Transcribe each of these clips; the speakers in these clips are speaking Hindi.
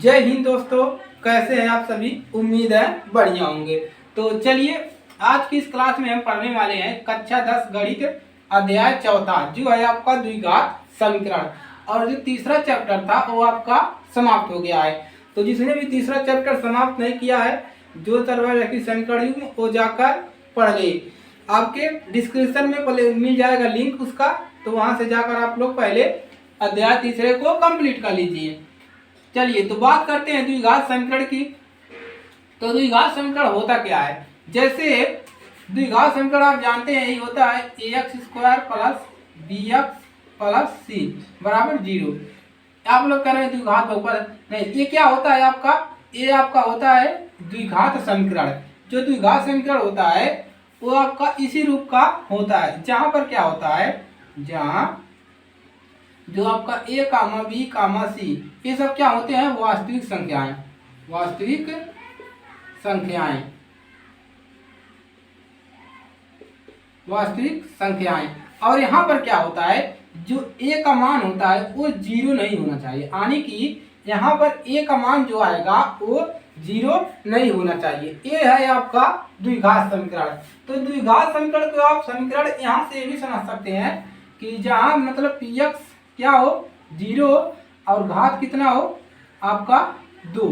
जय हिंद दोस्तों, कैसे हैं आप सभी। उम्मीद है बढ़िया होंगे। तो चलिए आज की इस क्लास में हम पढ़ने वाले हैं कक्षा 10 गणित अध्याय चौथा, जो है आपका द्विघात समीकरण। और जो तीसरा चैप्टर था वो आपका समाप्त हो गया है। तो जिसने भी तीसरा चैप्टर समाप्त नहीं किया है, जो सर्वव्यापी समीकरण युग्म, वो जाकर पढ़ ले। आपके डिस्क्रिप्शन में मिल जाएगा लिंक उसका, तो वहां से जाकर आप लोग पहले अध्याय तीसरे को कंप्लीट कर लीजिए। चलिए तो बात करते हैं द्विघात समीकरण की। तो द्विघात समीकरण होता क्या है। जैसे द्विघात समीकरण आप जानते हैं, यही होता है ax² plus bx plus c बराबर 0। आप लोग कह रहे हैं द्विघात बहुपद नहीं, ये क्या होता है आपका, ये आपका होता है द्विघात समीकरण। जो द्विघात समीकरण होता है वो आपका इसी रूप का होता है, जहां पर क्या होता है, जहां जो आपका a comma b comma c, ये सब क्या होते हैं, वास्तविक संख्याएं। वास्तविक संख्याएं, वास्तविक संख्याएं। और यहाँ पर क्या होता है, जो a का मान होता है वो 0 नहीं होना चाहिए, यानी कि यहाँ पर a का मान जो आएगा वो 0 नहीं होना चाहिए। ये है आपका द्विघात समीकरण। तो द्विघात समीकरण को आप समीकरण यहाँ से भी समझ सकते हैं कि जहाँ मतलब px क्या हो 0 और घात कितना हो आपका 2,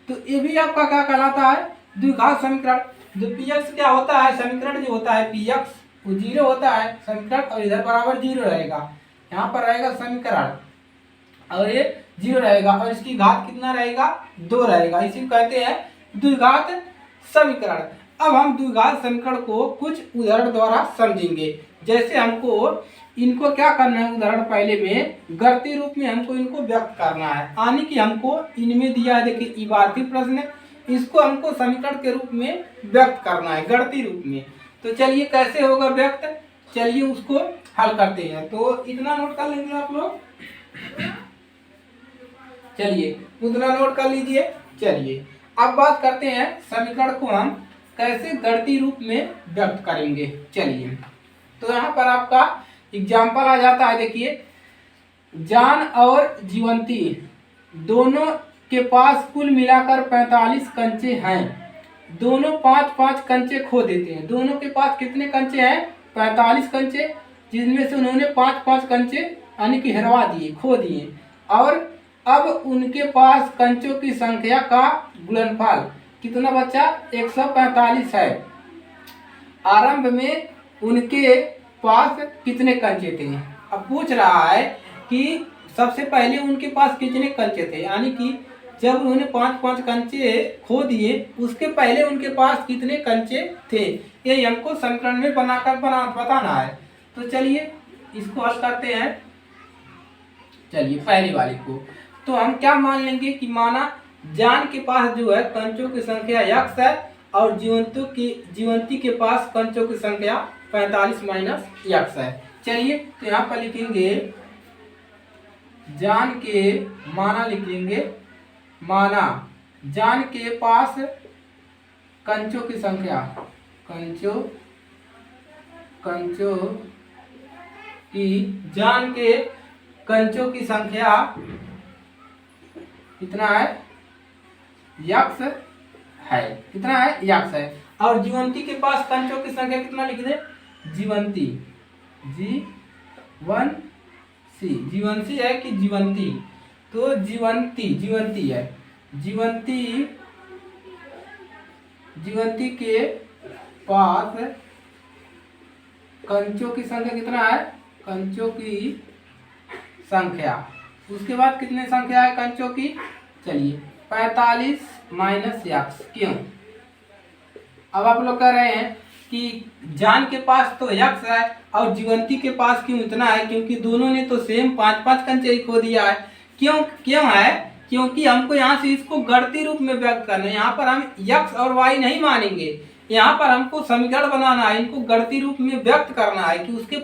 तो ये भी आपका क्या कहलाता है, द्विघात समीकरण। जो px क्या होता है, समीकरण जो होता है px वो 0 होता है समीकरण, और इधर बराबर 0 रहेगा, यहाँ पर रहेगा समीकरण और ये 0 रहेगा, और इसकी घात कितना रहेगा 2 रहेगा। इसी को कहते हैं द्विघात समीकरण। अब हम द्विघात समीकरण को कुछ उदाहरण द्वारा समझेंगे। जैसे हमको इनको क्या करना है, उदाहरण पहले में गणितीय रूप में हमको इनको व्यक्त करना है, यानी कि हमको इनमें दिया है, देखिए इबारती प्रश्न, इसको हमको समीकरण के रूप में व्यक्त करना है गणितीय रूप में। तो चलिए कैसे होगा व्यक्त, चलिए उसको हल करते हैं। तो इतना नोट कर लेंगे आप लोग, चलिए उतना नोट कर लीजिए। चलिए अब बात करते हैं समीकरण को हम कैसे गणितीय रूप में व्यक्त करेंगे। चलिए तो यहाँ पर आपका एग्जाम्पल आ जाता है, देखिए जान और जीवंती दोनों के पास कुल मिलाकर 45 कंचे हैं। दोनों 5-5 कंचे खो देते हैं। दोनों के पास कितने कंचे हैं, 45 कंचे, जिनमें से उन्होंने 5-5 कंचे यानी कि हरवा दिए, खो दिए। और अब उनके पास कंचों की संख्या का गुणनफल कितना बचा, 145 है। आरंभ में उनके पास कितने कंचे थे। अब पूछ रहा है कि सबसे पहले उनके पास कितने कंचे थे, यानी कि जब उन्होंने 5-5 कंचे खो दिए उसके पहले उनके पास कितने कंचे थे, ये हमको समीकरण में बनाकर बताना है। तो चलिए इसको हल करते हैं। चलिए पहली वाली को तो हम क्या मान लेंगे कि माना जान के पास जो है कंचों की संख्या x है, और जीवंती के पास कंचों की संख्या 45 माइनस x है। चलिए तो यहाँ पर लिखेंगे जान के, माना लिख लेंगे, माना जान के पास कंचों की संख्या, कंचों की, जान के कंचों की संख्या कितना है, x है, कितना है x है। और जीवंती के पास कंचों की संख्या कितना लिख दे, जीवंती, जीवंती है कि जीवंती, तो जीवंती है। जीवंती के पास कंचों की संख्या कितना है, कंचों की संख्या, उसके बाद कितने संख्या है कंचों की, चलिए 45 माइनस x। क्यों, अब आप लोग कह रहे हैं कि जान के पास तो x है और जीवंती के पास क्यों इतना है, क्योंकि दोनों ने तो सेम 5-5 कंचे ही खो दिया है। क्यों है, क्योंकि हमको यहाँ से इसको गणितीय रूप में व्यक्त करना है। यहाँ पर हम x और y नहीं मानेंगे, यहाँ पर हमको समीकरण बनाना है, इनको गणितीय रूप में व्यक्त करना है कि उसके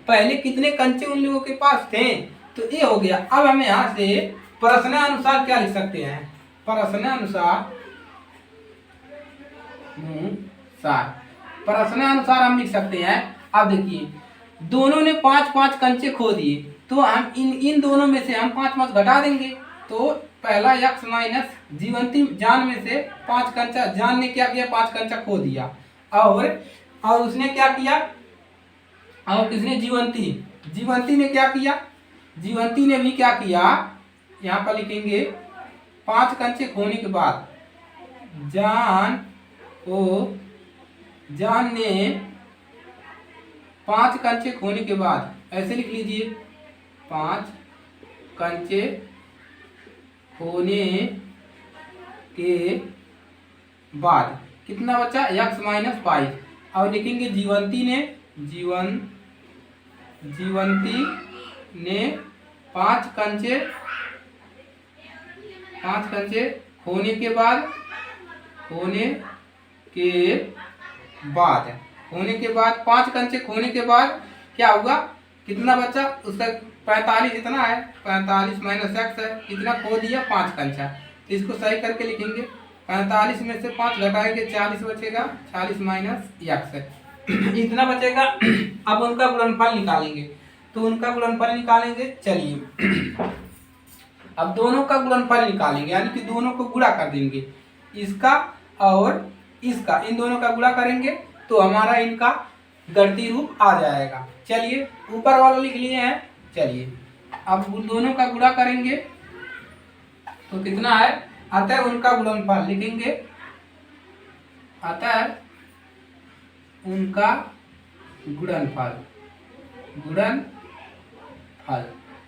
पहले कितने कंचे उन लोगों के पास थे। तो ये हो गया। अब हम यहाँ से प्रश्नानुसार क्या लिख सकते हैं, प्रश्नानुसार हम लिख सकते हैं। अब देखिए दोनों ने 5-5 कंचे खो दिए, तो हम इन दोनों में से हम 5-5 घटा देंगे, तो पहला यक्स माइनस जीवंती जान में से 5 कंचा, जान ने क्या किया 5 कंचा खो दिया, और उसने क्या किया, और किसने जीवंती ने क्या किया, जीवंती ने भी क्या किया, यहाँ पर लिखेंगे 5 कंचे खोने के बाद जान ने 5 कंचे खोने के बाद, ऐसे लिख लीजिए 5 कंचे खोने के बाद कितना बचा यक्स माइनस 5, और लिखेंगे जीवंती ने 5 कंचे खोने के बाद 5 कंचे खोने के बाद क्या होगा, कितना बचा उसका 45, इतना है 45 माइनस एक्स है, कितना खो दिया 5 कंचा, तो इसको सही करके लिखेंगे 45 में से 5 घटाएंगे 40 बचेगा, 40 माइनस एक्स है इतना बचेगा। अब उनका गुणनफल निकालेंगे, तो उनका गुणनफल निकालेंगे, चलिए अब दोनों का गुणनफल निकालेंगे, यानी कि दोनों को गुणा कर देंगे, इसका और इसका, इन दोनों का गुणा करेंगे तो हमारा इनका गणितीय रूप आ जाएगा। चलिए ऊपर वाला लिख लिए हैं, चलिए अब दोनों का गुणा करेंगे तो कितना है, अतः उनका गुणनफल लिखेंगे, अतः उनका गुणनफल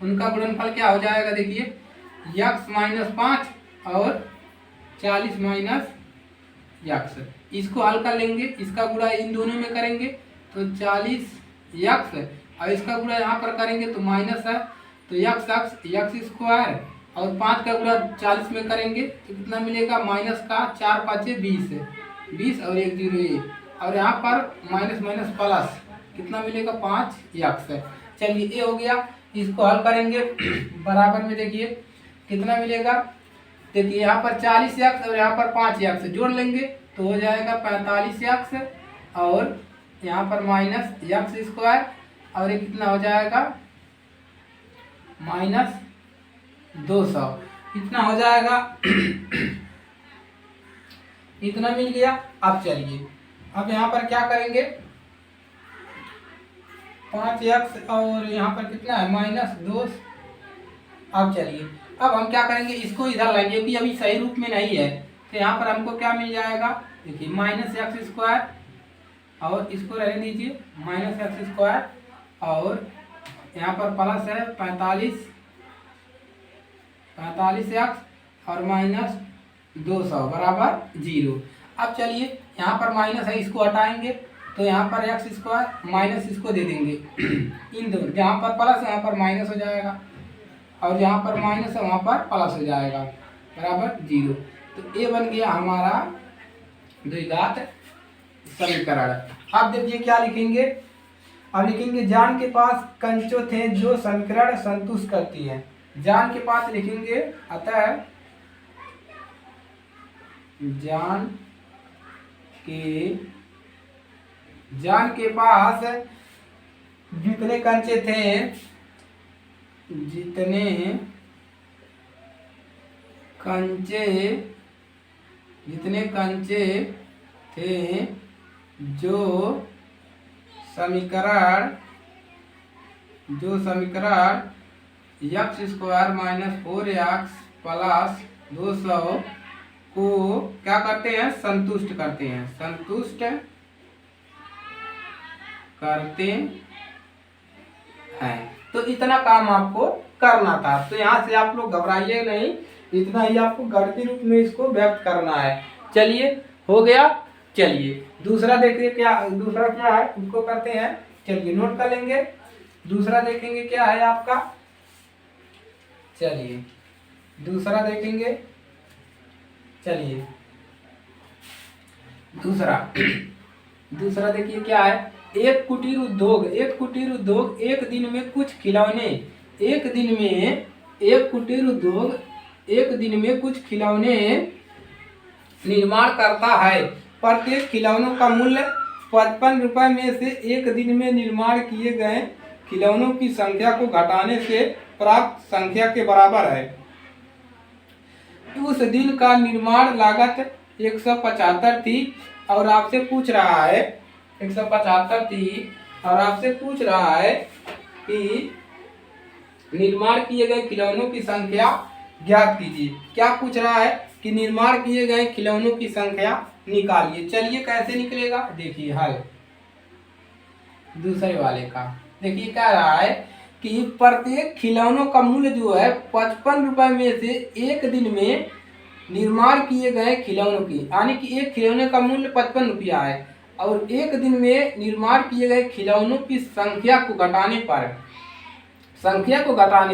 उनका गुणनफल क्या हो जाएगा, देखिए यक्स माइनस 5 और 40 माइनस यक्स, इसको हल कर लेंगे, इसका गुणा इन दोनों में करेंगे तो 40 यक्स, और इसका गुणा यहाँ पर करेंगे तो माइनस है, तो यक्स स्क्वायर और 5 का गुणा 40 में करेंगे तो कितना मिलेगा, माइनस का 4 5 20 और 1 0, और यहाँ पर माइनस माइनस प्लस कितना मिलेगा 5 यक्स है। चलिए ये हो गया, इसको हल करेंगे बराबर में, देखिए कितना मिलेगा, देखिए यहाँ पर 40 यक्स और यहाँ पर 5 यक्स जोड़ लेंगे तो हो जाएगा 45 यक्स, और यहाँ पर माइनस यक्स स्क्वायर, और ये कितना हो जाएगा माइनस 200, इतना हो जाएगा इतना मिल गया। अब चलिए अब यहाँ पर क्या करेंगे, 5 यक्स और यहाँ पर कितना है माइनस 2। अब चलिए अब हम क्या करेंगे, इसको इधर लाएंगे क्योंकि अभी सही रूप में नहीं है, तो यहाँ पर हमको क्या मिल जाएगा, देखिए माइनस एक्स स्क्वायर, और इसको रहने दीजिए माइनस एक्स स्क्वायर, और यहाँ पर प्लस है 45 एक्स और माइनस 200 बराबर 0। अब चलिए यहाँ पर माइनस है, इसको हटाएंगे तो यहाँ पर एक्स स्क्वायर माइनस इसको दे देंगे इन दोनों, जहाँ पर प्लस है वहाँ पर माइनस हो जाएगा, और जहाँ पर माइनस है वहाँ पर प्लस हो जाएगा बराबर 0। तो ये बन गया हमारा द्विघात समीकरण। अब देखिए क्या लिखेंगे, अब लिखेंगे जान के पास कंचो थे जो समीकरण संतुष्ट करती है, जान के पास लिखेंगे, अतः जान के पास जितने कंचे थे जो समीकरण x square minus 4x plus 200 को क्या करते हैं, संतुष्ट करते हैं। तो इतना काम आपको करना था, तो यहाँ से आप लोग घबराइए नहीं, इतना ही आपको गणितीय रूप में इसको व्यक्त करना है। चलिए हो गया। चलिए दूसरा देखिए, दूसरा क्या है उसको करते हैं, चलिए नोट कर लेंगे। दूसरा देखेंगे क्या है आपका, चलिए दूसरा देखेंगे, चलिए दूसरा देखिए क्या है, एक कुटीर उद्योग एक दिन में कुछ खिलौने निर्माण करता है। प्रत्येक खिलौनों का मूल्य 55 रुपये में से एक दिन में निर्माण किए गए खिलौनों की संख्या को घटाने से प्राप्त संख्या के बराबर है। उस दिन का निर्माण लागत 175 थी और आपसे पूछ रहा है 175 थी और आपसे पूछ रहा है कि निर्माण किए गए खिलौनों की संख्या ज्ञात कीजिए। क्या पूछ रहा है कि निर्माण किए गए खिलौनों की संख्या निकालिए। चलिए कैसे निकलेगा, देखिए हल दूसरे वाले का। देखिए कह रहा है कि प्रत्येक खिलौनों का मूल्य जो है 55 रुपए में से एक दिन में निर्माण किए गए खिलौनों की, यानी कि एक खिलौने का मूल्य 55 रुपया है और एक दिन में निर्माण किए गए खिलौनों की संख्या को घटाने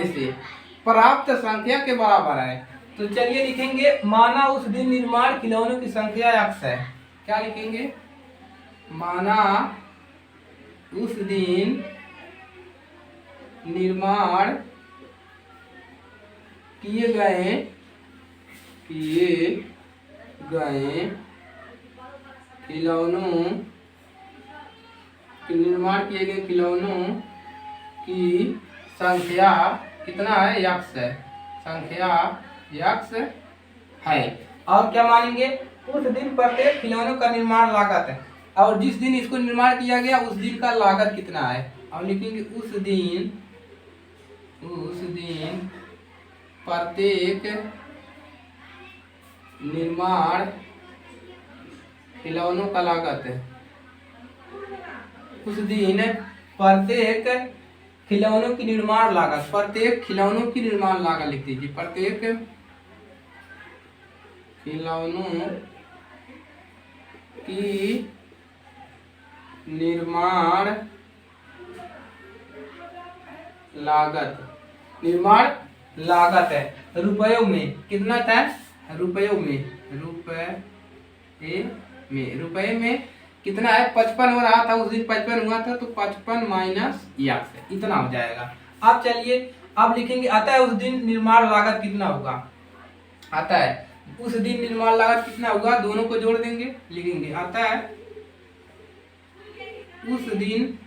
से प्राप्त संख्या के बराबर है। तो चलिए लिखेंगे, माना उस दिन निर्माण खिलौनों की संख्या x है। क्या लिखेंगे, माना उस दिन निर्माण किए गए खिलौनों की संख्या कितना है, x है, संख्या x है। और क्या मानेंगे, उस दिन प्रत्येक खिलौनों का निर्माण लागत है और जिस दिन इसको निर्माण किया गया उस दिन का लागत कितना है। और लिखेंगे उस दिन प्रत्येक निर्माण खिलौनों का लागत है। उस दिन प्रत्येक खिलौनों की निर्माण लागत, प्रत्येक खिलौनों की निर्माण लागत लिख दीजिए, प्रत्येक खिलौनों की निर्माण लागत है रुपयों में, कितना था, रुपयों में कितना है, 55 हो रहा था उस दिन, 55 हुआ था तो 55 माइनस x इतना हो जाएगा। अब चलिए अब लिखेंगे, आता है उस दिन निर्माण लागत कितना होगा, आता है उस दिन निर्माण लागत कितना होगा, दोनों को जोड़ देंगे, लिखेंगे आता है उस दिन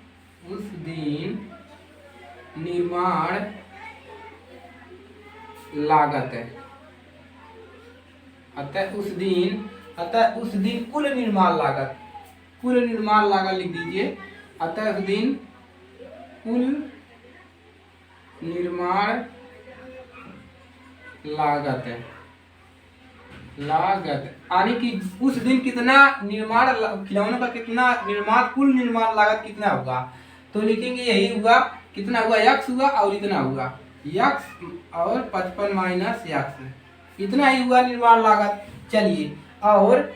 निर्माण लागत है, अतः उस दिन कुल निर्माण लागत लिख दीजिए, अतः उस दिन कुल निर्माण लागत है, यानी कि उस दिन कितना निर्माण खिलौनों का कितना निर्माण, कुल निर्माण लागत कितना होगा। तो लिखेंगे यही हुआ, कितना हुआ, x हुआ और इतना हुआ x और 55 माइनस x, इतना ही हुआ निर्माण लागत। चलिए और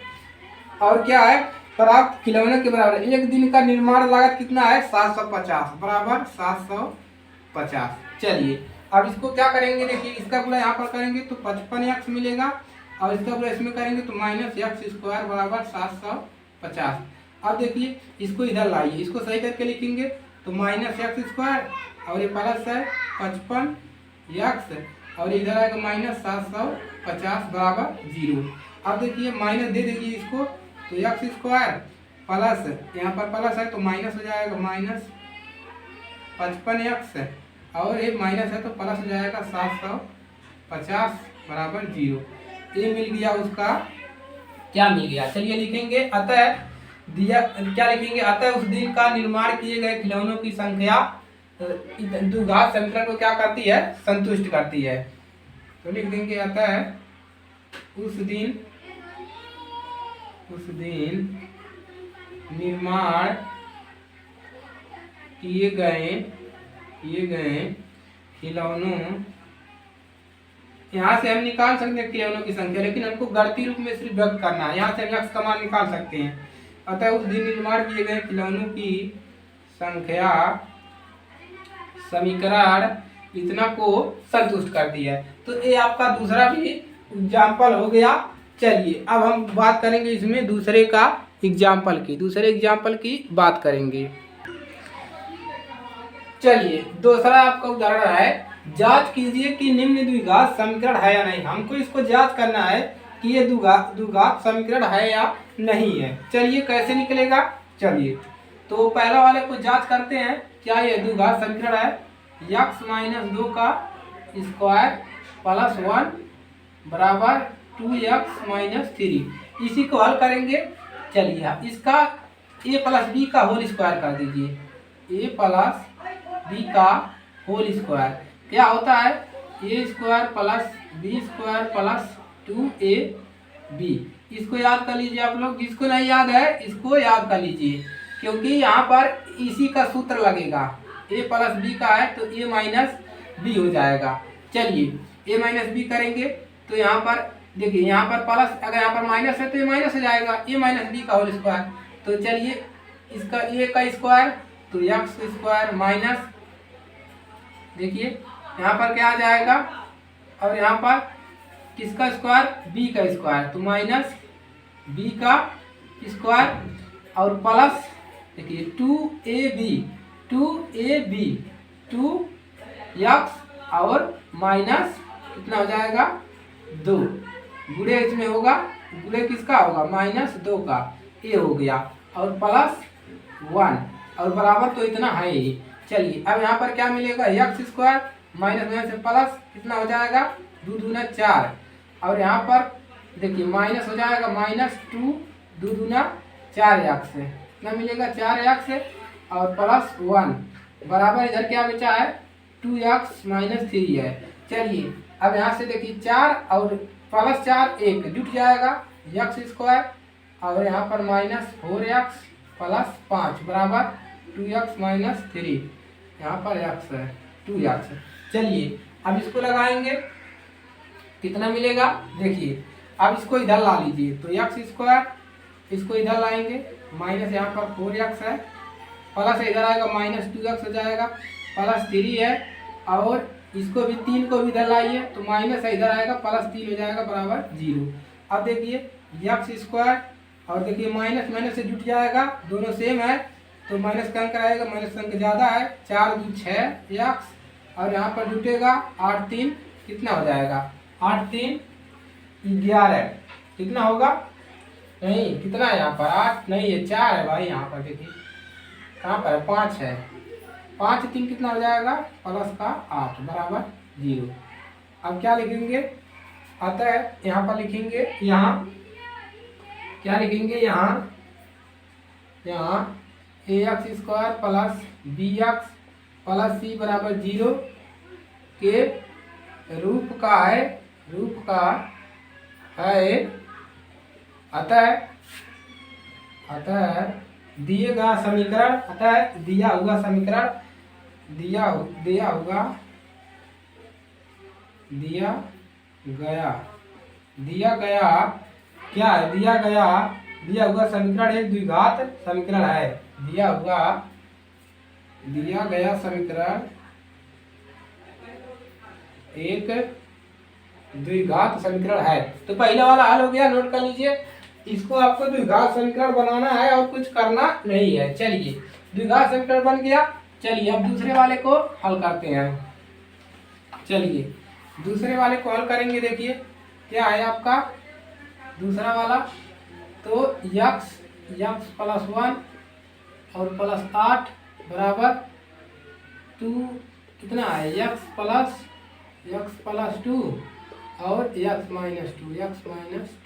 क्या है, प्राप्त खिलौने के बराबर एक दिन का निर्माण लागत कितना है, 750 बराबर 750। चलिए अब इसको क्या करेंगे, देखिए इसका गुणा यहाँ पर करेंगे तो 55x मिलेगा और इसका गुणा इसमें करेंगे तो माइनस x स्क्वायर बराबर 750। अब देखिए इसको इधर लाइए, इसको सही करके लिखेंगे तो माइनस x स्क्वायर और ये प्लस है 55x और इधर आएगा माइनस 750 बराबर 0। अब देखिए माइनस दे दीजिए इसको तो x स्क्वायर प्लस यहाँ पर प्लस है तो माइनस हो जाएगा माइनस 55x और ये माइनस है तो प्लस हो जाएगा 750 बराबर 0। ये मिल गया, उसका क्या मिल गया। चलिए लिखेंगे, अतः दिया क्या लिखेंगे, अतः उस दिन का निर्माण किए गए खिलौनों की संख्या द्विघात समीकरण को क्या करती है, संतुष्ट करती है। तो लिख देंगे अतः उस दिन निर्माण किए गए खिलौनों, यहाँ से हम निकाल सकते हैं खिलौनों की संख्या, लेकिन हमको गणती रूप में सिर्फ व्यक्त करना है। यहाँ से हम x का मान निकाल सकते हैं। अतः उस दिन निर्माण किए गए खिलौनों की संख्या समीकरण इतना को संतुष्ट करती है। तो ये आपका दूसरा भी एग्जाम्पल हो गया। चलिए अब हम बात करेंगे इसमें दूसरे एग्जाम्पल की बात करेंगे। चलिए दूसरा आपका उदाहरण है, जांच कीजिए कि निम्न द्विघात समीकरण है या नहीं। हमको इसको जांच करना है कि ये द्विघात समीकरण है या नहीं है। चलिए कैसे निकलेगा, चलिए तो पहला वाले को जांच करते हैं, क्या ये द्विघात समीकरण है। x माइनस 2 का स्क्वायर प्लस 1 बराबर 2x माइनस 3। इसी को हल करेंगे। चलिए इसका a प्लस बी का होल स्क्वायर कर दीजिए। a प्लस बी का होल स्क्वायर क्या होता है? a square plus B square plus 2ab। इसको याद कर लीजिए आप लोग, जिसको नहीं याद है इसको याद कर लीजिए, क्योंकि यहाँ पर इसी का सूत्र लगेगा। a प्लस बी का है तो a माइनस बी हो जाएगा। चलिए a माइनस बी करेंगे तो यहाँ पर देखिए, यहाँ पर प्लस, अगर यहाँ पर माइनस है तो ये माइनस हो जाएगा, a माइनस बी का होल स्क्वायर। तो चलिए इसका a का स्क्वायर तो एक्स स्क्वायर माइनस, देखिए यहाँ पर क्या आ जाएगा, और यहाँ पर किसका स्क्वायर? b का स्क्वायर, तो माइनस b का स्क्वायर और प्लस देखिए 2ab 2x और माइनस कितना हो जाएगा? 2। गुणे इसमें होगा, गुणे किसका होगा? -2 का, a हो गया, और प्लस 1 और बराबर तो इतना है ही। चलिए अब यहाँ पर क्या मिलेगा? एक्स स्क्वायर माइनस से प्लस कितना हो जाएगा? 2 दूना 4, और यहाँ पर देखिए माइनस हो जाएगा -2 2 दूना 4x से कितना मिलेगा? 4x और प्लस 1 बराबर इधर क्या बचा है? 2x माइनस 3 है। चलिए अब यहाँ से देखिए 4 और प्लस 4 1 जुट जाएगा, एक्स स्क्वायर, और यहाँ पर -4x प्लस 5 बराबर 2x माइनस 3। यहाँ पर x है 2x। चलिए अब इसको लगाएंगे, कितना मिलेगा? देखिए अब इसको इधर ला लीजिए तो एक्स स्क्वायर, इसको इधर लाएंगे, माइनस यहाँ पर 4x है, प्लस इधर आएगा -2x हो जाएगा, प्लस 3 है, और इसको भी 3 को भी इधर लाइए तो माइनस इधर आएगा, प्लस 3 हो जाएगा बराबर 0। अब देखिए एक्स स्क्वायर, और देखिए माइनस माइनस से जुट जाएगा, दोनों सेम है तो माइनस का अंक आएगा, माइनस का अंक ज़्यादा है, 4 2 6 एक्स, और यहाँ पर जुटेगा 8 3 कितना हो जाएगा? 8 3 11 कितना होगा? नहीं, कितना है यहाँ पर? 8 नहीं है, 4 है भाई, यहाँ पर देखिए कहाँ पर है? 5 है, 5 3 कितना हो जाएगा? प्लस का 8 बराबर 0। अब क्या लिखेंगे? अतः यहाँ पर लिखेंगे, यहाँ क्या लिखेंगे? यहाँ ax square plus bx plus c बराबर 0 के रूप का है। अतः दिया गया क्या है? दिया हुआ समीकरण एक द्विघात समीकरण है। दिया गया समीकरण एक द्विघात समीकरण है। तो पहला वाला हल हो गया, नोट कर लीजिए। इसको आपको द्विघात समीकरण बनाना है और कुछ करना नहीं है। चलिए द्विघात समीकरण बन गया। चलिए अब दूसरे वाले को हल करते हैं। चलिए दूसरे वाले को हल करेंगे। देखिए क्या है आपका दूसरा वाला, तो यक्स प्लस 1 और प्लस 8 बराबर 2 कितना है? यक्स प्लस 2 और यक्स माइनस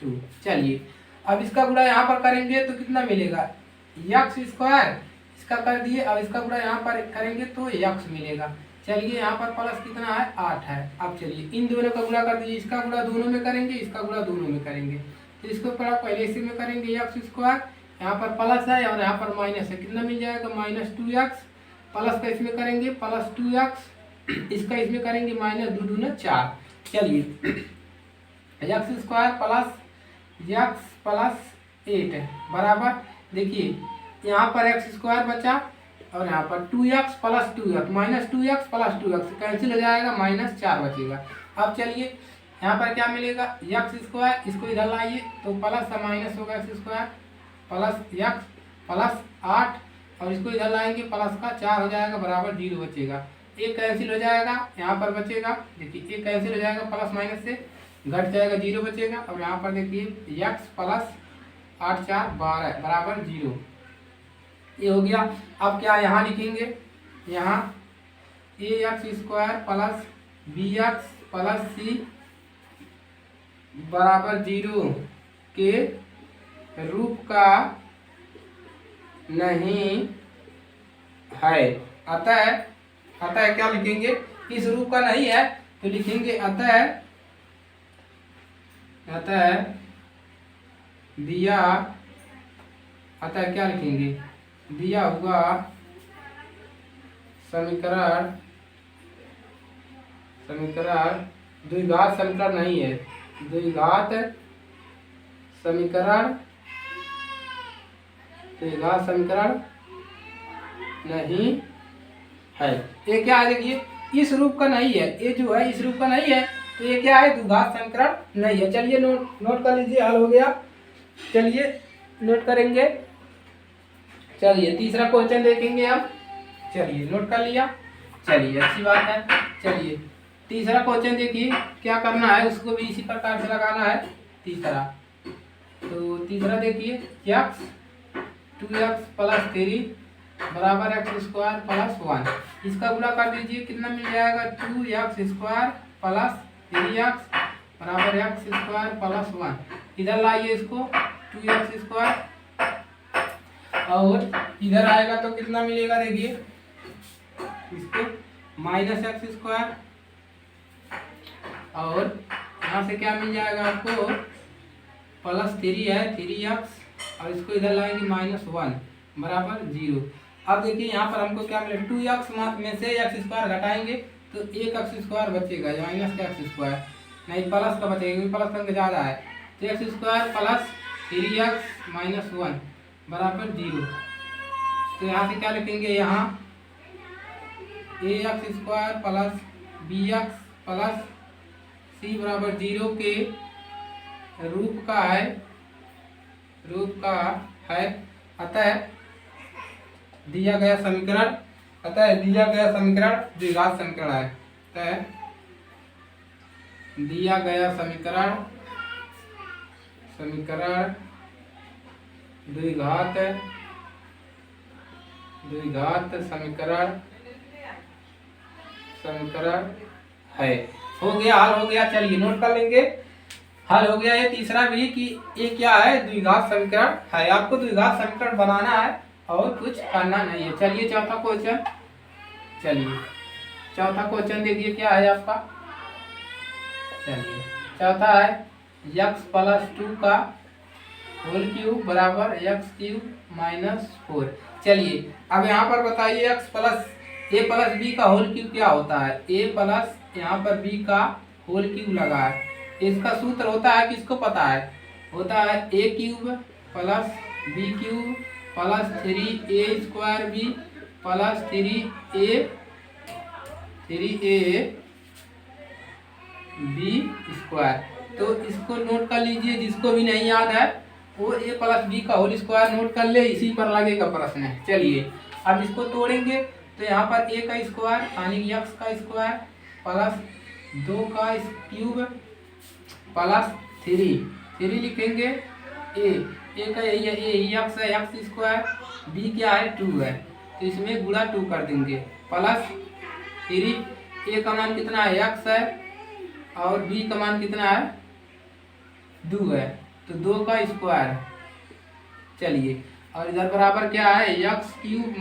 2। चलिए अब इसका गुणा यहाँ पर करेंगे तो कितना मिलेगा? यक्स स्क्वायर, इसका कर दिए, अब इसका गुणा यहाँ पर करेंगे तो यक्स मिलेगा। चलिए यहाँ पर प्लस कितना है? 8 है। अब चलिए इन दोनों का गुणा कर दीजिए, इसका गुणा दोनों में करेंगे, इसका गुणा दोनों में करेंगे। तो इसको पहले इसी में करेंगे यक्स स्क्वायर, यहाँ पर प्लस है और यहाँ पर माइनस है, कितना मिल जाएगा? -2x, प्लस का इसमें करेंगे प्लस 2x, इसका इसमें करेंगे -2 दूना 4। चलिए x square plus x plus 8 बराबर, देखिए यहाँ पर एक्स स्क्वायर बचा और यहाँ पर 2x plus 2x, -2x plus 2x cancel हो जाएगा, -4 बचेगा। अब चलिए यहाँ पर क्या मिलेगा? एक्स स्क्वायर, इसको इधर लाइए तो प्लस का माइनस होगा, x square plus x plus 8 और इसको इधर लाएंगे प्लस का 4 हो जाएगा बराबर 0 बचेगा। एक कैंसिल हो जाएगा, यहाँ पर बचेगा, देखिए एक कैंसिल हो जाएगा, प्लस माइनस से घट जाएगा, 0 बचेगा। और यहाँ पर देखिए एक्स प्लस 8 4 12 बराबर 0, ये हो गया। अब क्या यहाँ लिखेंगे? यहाँ a x square plus b x plus c बराबर 0 के रूप का नहीं है। अतः क्या लिखेंगे, इस रूप का नहीं है तो लिखेंगे अतः दिया, अतः क्या लिखेंगे, दिया हुआ समीकरण द्विघात समीकरण नहीं है, द्विघात समीकरण नहीं है। ये क्या है, देखिए इस रूप का नहीं है, ये जो है इस रूप का नहीं है तो ये क्या है, द्विघात समीकरण नहीं है। चलिए नोट कर लीजिए, हल हो गया। चलिए नोट करेंगे। चलिए तीसरा क्वेश्चन देखेंगे अब। चलिए नोट कर लिया, चलिए अच्छी बात है। चलिए तीसरा क्वेश्चन देखिए, क्या करना है, उसको भी इसी प्रकार से लगाना है तीसरा। तो तीसरा देखिए, x 2x प्लस 3 बराबर x² प्लस 1, इसका गुणा कर दीजिए, कितना मिल जाएगा, 2x² प्लस 3x बराबर x² प्लस 1। इधर लाइए इसको, 2x² और इधर आएगा तो कितना मिलेगा, देखिए इसको माइनस x² और यहाँ से क्या मिल जाएगा आपको, प्लस 3 है 3x और इसको इधर लाएंगे -1 बराबर 0। अब देखिए यहाँ पर हमको क्या मिलेगा, 2x में से x² घटाएंगे तो एक x² बचेगा, माइनस का x² नहीं प्लस का बचेगा क्योंकि प्लस का अंक ज़्यादा है। तो x² प्लस 3x - 1 बराबर 0। तो यहाँ से क्या लिखेंगे, यहाँ ax² plus bx plus c बराबर 0 के रूप का है। अतः दिया गया समीकरण द्विघात समीकरण है। अतः दिया गया समीकरण द्विघात समीकरण है। हो गया, हल हो गया। चलिए नोट कर लेंगे, हल हो गया ये तीसरा भी कि ये क्या है, द्विघात समीकरण है। आपको द्विघात समीकरण बनाना है और कुछ करना नहीं है। चलिए चौथा क्वेश्चन देखिए क्या है आपका। चलिए चौथा है x प्लस 2 का होल क्यूब बराबर x³ - 4। चलिए अब यहाँ पर बताइए x plus a plus b का होल क्यूब क्या होता है, a प्लस यहाँ पर b का होल क्यूब लगा है। इसका सूत्र होता है, किसको पता है, होता है a³ plus b³ plus 3a² plus 3ab²। तो इसको नोट कर लीजिए, जिसको भी नहीं याद है वो a प्लस b का होल स्क्वायर नोट कर ले, इसी पर लगेगा प्रश्न है। चलिए अब इसको तोड़ेंगे तो यहाँ पर a का स्क्वायर यानी x का स्क्वायर प्लस 2 का क्यूब प्लस 3 लिखेंगे। a का यही है, a x है, x² b क्या है 2 है, तो इसमें गुणा 2 कर देंगे प्लस 3। a का मान कितना है, x है और b का मान कितना है 2 है, तो 2 का स्क्वायर। चलिए और इधर बराबर क्या है, x³ -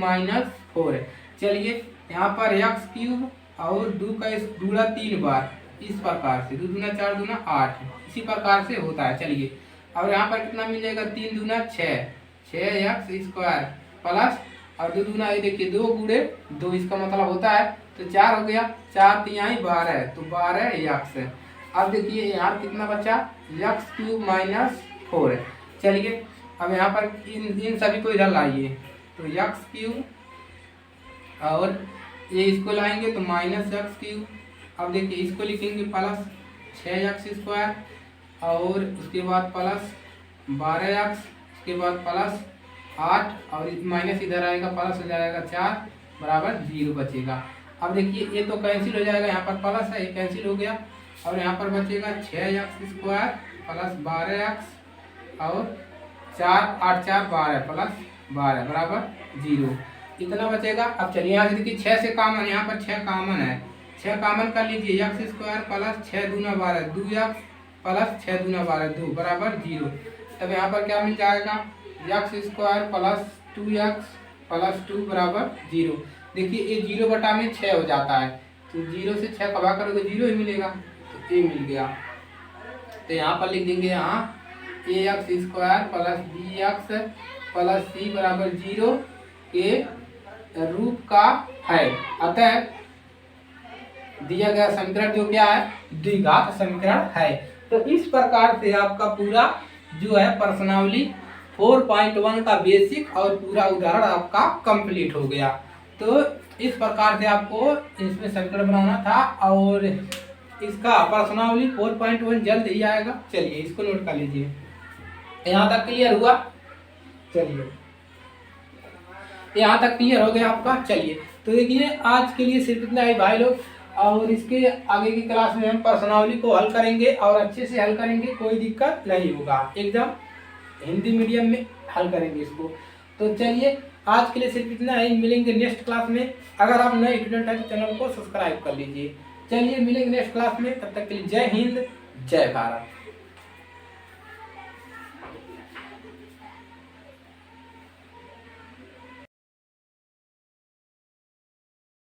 4। चलिए यहाँ पर x³ और 2 का गुणा 3 बार, इस प्रकार से 2 दूना 4 दूना 8, इसी प्रकार से होता है। चलिए और यहाँ पर कितना मिल जाएगा, 3 दूना 6x² प्लस और 2 दूना ये देखिए 2 गुणे 2, इसका मतलब होता है तो 4 हो गया, 4 तिहाई 12 तो 12x। अब देखिए यहाँ कितना बचा, x³ - 4। चलिए अब यहाँ पर इन सभी को इधर लाइए, तो x³ और ये इसको लाएंगे तो -x³। अब देखिए इसको लिखेंगे प्लस 6x² और उसके बाद प्लस 12x, उसके बाद प्लस 8 और माइनस इधर आएगा, प्लस हो जाएगा 4 बराबर 0 बचेगा। अब देखिए ये तो कैंसिल हो जाएगा, यहाँ पर प्लस है, ये कैंसिल हो गया और यहाँ पर बचेगा 6x² प्लस 12x और 4 8 4 12 प्लस 12 बराबर 0, इतना बचेगा। अब चलिए यहाँ से देखिए 6 से कॉमन, यहाँ पर 6 कॉमन है, 6 कॉमन कर लीजिए, x² प्लस 6 दूना 12 2x प्लस 6 दूना 12 2 बराबर 0। तब यहाँ पर क्या मिल जाएगा, x square plus 2x plus 2 बराबर 0। देखिए ये 0 बटा में 6 हो जाता है, तो 0 से 6 कमा करोगे 0 ही मिलेगा, तो ए मिल गया। तो यहाँ पर लिख देंगे यहाँ a x square plus b x plus c बराबर 0 के रूप का है। अतः दिया गया समीकरण जो क्या है, द्विघात समीकरण है। तो इस प्रकार से आपका पूरा जो है प्रश्नावली 4.1 का बेसिक और पूरा उदाहरण आपका कंप्लीट हो गया। तो इस प्रकार से आपको इसमें समीकरण बनाना था और इसका प्रश्नावली 4.1 जल्द ही आएगा। चलिए इसको नोट कर लीजिए। यहाँ तक क्लियर हुआ? चलिए यहाँ तक क्लियर हो गया आपका। चलिए तो देखिए आज के लिए सिर्फ इतना ही भाई लोग, और इसके आगे की क्लास में हम प्रश्नावली को हल करेंगे और अच्छे से हल करेंगे, कोई दिक्कत नहीं होगा, एकदम हिंदी मीडियम में हल करेंगे इसको। तो चलिए आज के लिए सिर्फ इतना ही, मिलेंगे नेक्स्ट क्लास में। अगर आप नए स्टूडेंट हैं तो चैनल को सब्सक्राइब कर लीजिए। चलिए मिलेंगे नेक्स्ट क्लास में, तब तक के लिए जय हिंद जय भारत।